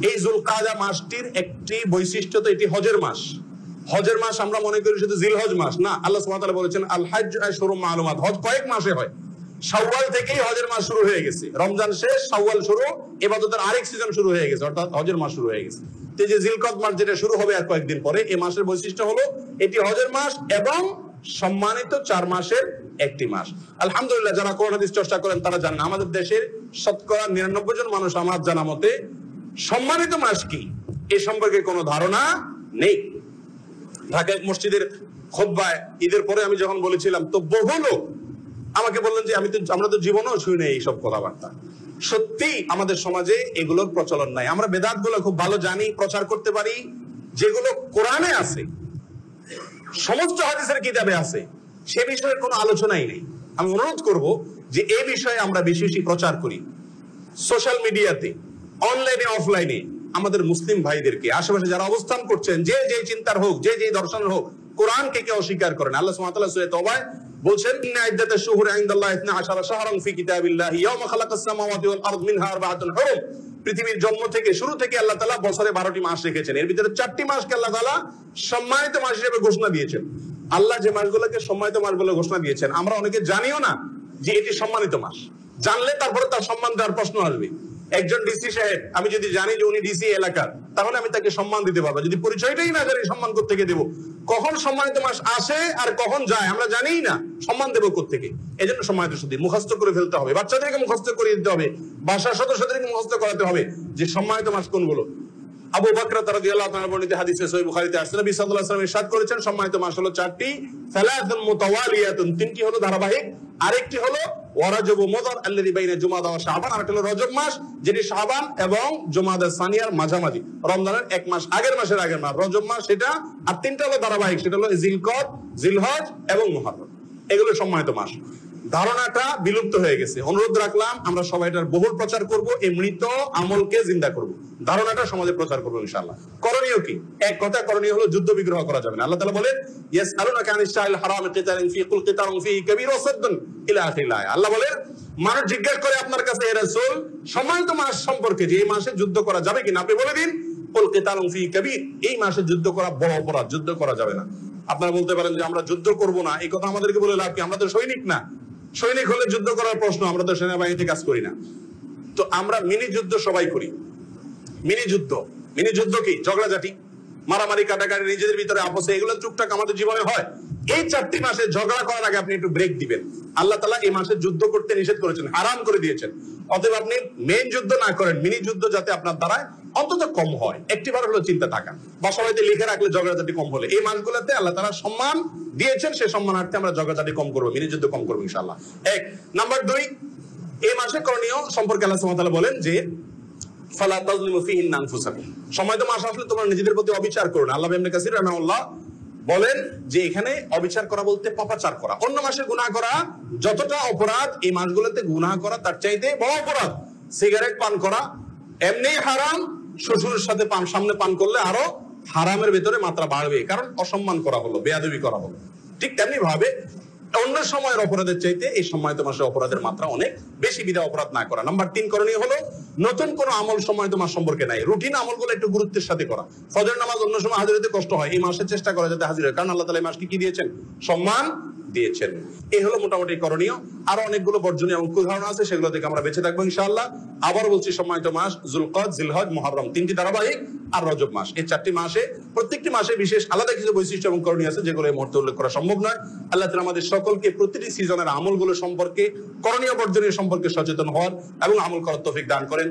এই যুলকাদা মাসটির একটি বৈশিষ্ট্য তো এটি হজের মাস। হজের মাস আমরা মনে করি শুধু জিলহজ মাস না, আল্লাহ সুবহানাহু ওয়া তাআলা বলেছেন আল হজ্জ আশহুরুম মালুমাত, হজ কয়েক মাসে হয়। শাওয়াল থেকেই হজের মাস শুরু হয়ে গেছে, রমজান শেষ শাওয়াল শুরু, ইবাদতের আরেক সিজন শুরু হয়ে গেছে, অর্থাৎ হজের মাস শুরু হয়ে গেছে। তো যে জিলকদ মাস যেটা শুরু হবে আর কয়েকদিন পরে, এই মাসের বৈশিষ্ট্য হলো এটি হজের মাস এবং সম্মানিত 4 মাসের একটি মাস। আলহামদুলিল্লাহ, যারা কোরআন হাদিস চর্চা করেন তারা জানেন আমাদের দেশের শতকরা 99 জন মানুষ আমার জানা মতে সম্মানিত মাস কি এ সম্পর্কে কোনো ধারণা নেই। ঢাকা মসজিদের খুতবায় ঈদের পরে আমি যখন বলেছিলাম, তো বহু লোক আমাকে বললেন যে আমরা তো জীবনেও শুনি না এইসব কথাবার্তা। সত্যি আমাদের সমাজে এগুলোর প্রচলন নাই। আমরা বেদাত গুলো খুব ভালো জানি, প্রচার করতে পারি, যেগুলো কোরআনে আছে, সমস্ত হাদিসের কিতাবে আছে, সে বিষয়ে কোনো আলোচনাই নেই। আমি অনুরোধ করব যে এই বিষয়ে আমরা বেশি বেশি প্রচার করি, সোশ্যাল মিডিয়াতে, অনলাইনে, অফলাইনে। আমাদের মুসলিম ভাইদেরকে, আশেপাশে যারা অবস্থান করছেন, যে যে চিন্তার হোক, যে যে দর্শনের হোক, কোরআনকে কেউ অস্বীকার করেন। আল্লাহ সুবহানাহু ওয়া তাআলা সূরা তাওবায় বলছেন, ইন্না ইদ্দাতাশ শুহুরি ইনদাল্লাহি 12 শাহরান ফি কিতাবিল্লাহি ইয়াওমা খালাকাস সামাওয়াতি ওয়াল আরদ মিনহা আরবাআতুন হুরুম। পৃথিবীর জন্ম থেকে শুরু থেকে আল্লাহ তাআলা বছরে 12টি মাস রেখেছেন, এর ভিতরে 4টি মাসকে আল্লাহ তাআলা সম্মানিত মাস হিসেবে ঘোষণা দিয়েছেন। আল্লাহ যে মাসগুলোকে সম্মানিত মাস বলে ঘোষণা দিয়েছেন, আমরা অনেকে জানিও না যে এটি সম্মানিত মাস। জানলে তারপরে তার সম্মান দেওয়ার প্রশ্ন আসবে। একজন ডিসি সাহেব, আমি যদি জানি যে উনি ডিসি এলাকার, তাহলে আমি তাকে সম্মান দিতে পারবো। যদি পরিচয়টাই না জানি, সম্মান কোত্থেকে দেব? কখন সম্মানিত মাস আসে আর কখন যায় আমরা জানিই না, সম্মান দেব কোত্থেকে? এই জন্য সম্মানিত শুধু মুখস্থ করে ফেলতে হবে, বাচ্চাদেরকে মুখস্থ করে দিতে হবে, বাসার সদস্যদেরকে মুখস্থ করাতে হবে যে সম্মানিত মাস কোনগুলো। আবু বকর রাদিয়াল্লাহু তাআলা বর্ণিত হাদিসে সহিহ বুখারীতে আসছে, নবী সাল্লাল্লাহু আলাইহি ওয়াসাল্লাম ইরশাদ করেছেন, সম্মানিত মাস হলো 4টি, সালাতুন মুতাওয়ালিয়াতুন, 3টি হলো ধারাবাহিক, আরেকটি হলো ওয়ারাজব মুদার আল্লাযী বাইনা জুমাদা ওয়া শাবান, আরেকটি হলো রজব মাস যেটি শাবান এবং জুমাদা সানিয়ার মাঝামাঝি, রমজানের 1 মাস আগের মাসের আগের মাস রজব মাস সেটা। আর 3টা হলো ধারাবাহিক, সেটা হলো জিলকদ, জিলহজ এবং মুহররম। এগুলো সম্মানিত মাস। ধারণাটা বিলুপ্ত হয়ে গেছে। অনুরোধ রাখলাম আমরা সবাই এটার বহুল প্রচার করব, এই মৃত আমলকে জিন্দা করব, ধারণাটা সমাজে প্রচার করব ইনশাআল্লাহ। করণীয় কি? এক কথা, করণীয় হলো যুদ্ধ বিগ্রহ করা যাবে না। আল্লাহ তাআলা বলেন, ইয়াসআলুনাকা আনিশ শাহরিল হারামি কিতালিন ফি কুল কিতালুন ফিহি কাবীর ওয়া সাদ্দুন ইলা আখিরিল আয়াত। আল্লাহ বলেন, মানুষ জিজ্ঞাসা করে আপনার কাছে, হে রাসূল, সম্মানিত মাস সম্পর্কে যে এই মাসে যুদ্ধ করা যাবে কিনা, আপনি বলে দিন কুল কিতালুন ফিহি কাবীর, এই মাসে যুদ্ধ করা বড় অপরাধ, যুদ্ধ করা যাবে না। আপনারা বলতে পারেন যে আমরা যুদ্ধ করব না, এই কথা আমাদেরকে বলে লাভ কি? আমরা তো সৈনিক না। সৈনিক হলে যুদ্ধ করার প্রশ্ন, আমরা তো সেনাবাহিনীতে কাজ করি না। তো আমরা মিনি যুদ্ধ সবাই করি। মিনি যুদ্ধ কি? ঝগড়াঝাটি, মারামারি, কাটাকাটি, নিজেদের ভিতরে আপোষ, এগুলো টুকটাক আমাদের জীবনে হয়। এই 4টি মাসে ঝগড়া করার আগে আপনি একটু ব্রেক দিবেন। আল্লাহ তাআলা এই মাসে যুদ্ধ করতে নিষেধ করেছেন, হারাম করে দিয়েছেন। অতএব আপনি মেইন যুদ্ধ না করেন, মিনি যুদ্ধ যাতে আপনার দ্বারায় অন্তত কম হয়। একটিবার হলো চিন্তা টাকা বা সবাইতে লিখে রাখলে ঝগড়াঝাটি কম হলে। এই মাসগুলোতে আল্লাহ তাআলা সম্মান দিয়েছেন, সে সম্মানার্থে আমরা ঝগড়াঝাটি কম করবো, মিনি যুদ্ধ কম করবো ইনশাআল্লাহ। 1 নাম্বার 2, এই মাসে করণীয় সম্পর্কে আল্লাহ সুবহানাহু ওয়া তাআলা বলেন যে ফালা তাজলিমু ফীহিন্না আনফুসাকুম, সম্মানিত মাস আসলে তোমরা নিজেদের প্রতি অবিচার করো না। আল্লাহ ইবনে কাসির রাহিমাহুল্লাহ বলেন যে এখানে অবিচার করা বলতে পাপাচার করা। অন্য মাসে গুনাহ করা যতটা অপরাধ, এই মাসগুলোতে গুনাহ করা তার চাইতে বড় অপরাধ। সিগারেট পান করা এমনি হারাম, শ্বশুরের সাথে সামনে পান করলে আরো হারামের ভেতরে মাত্রা বাড়বে, কারণ অসম্মান করা হলো, বেয়াদবি করা হলো। ঠিক তেমনি ভাবে অন্য সময়ের অপরাধের চাইতে এই সম্মানিত মাসের অপরাধের মাত্রা অনেক বেশি, বিধায় অপরাধ না করা। নাম্বার 3 করণীয় হলো নতুন কোন আমল সম্মানিত মাস সম্পর্কে নাই, রুটিন আমলগুলো একটু গুরুত্বের সাথে করা। ফজর নামাজ অন্য সময় হাজির হতে কষ্ট হয়, এই মাসে চেষ্টা করা যাতে হাজির হয়, কারণ আল্লাহ তাআলা এই মাসকে কি দিয়েছেন? সম্মান দিয়েছেন। এই হলো মোটামুটি করণীয়। আরো অনেকগুলো বর্জনীয় এবং কুধারণা আছে, সেগুলো থেকে আমরা বেঁচে থাকবো ইনশাআল্লাহ। আবার বলছি, সম্মানিত মাস যুলকদ, জিলহজ, মুহররম, 3টি ধারাবাহিক আর রজব মাস, এই 4টি মাসে প্রত্যেকটি মাসে বিশেষ আলাদা কিছু বৈশিষ্ট্য এবং করণীয় আছে, যেগুলো এই মুহূর্তে উল্লেখ করা সম্ভব নয়। আল্লাহ তাআলা আমাদের সকলকে প্রতিটি সিজনের আমলগুলো সম্পর্কে, করণীয় বর্জনীয় সম্পর্কে সচেতন হওয়ার এবং আমল করার তৌফিক দান করেন।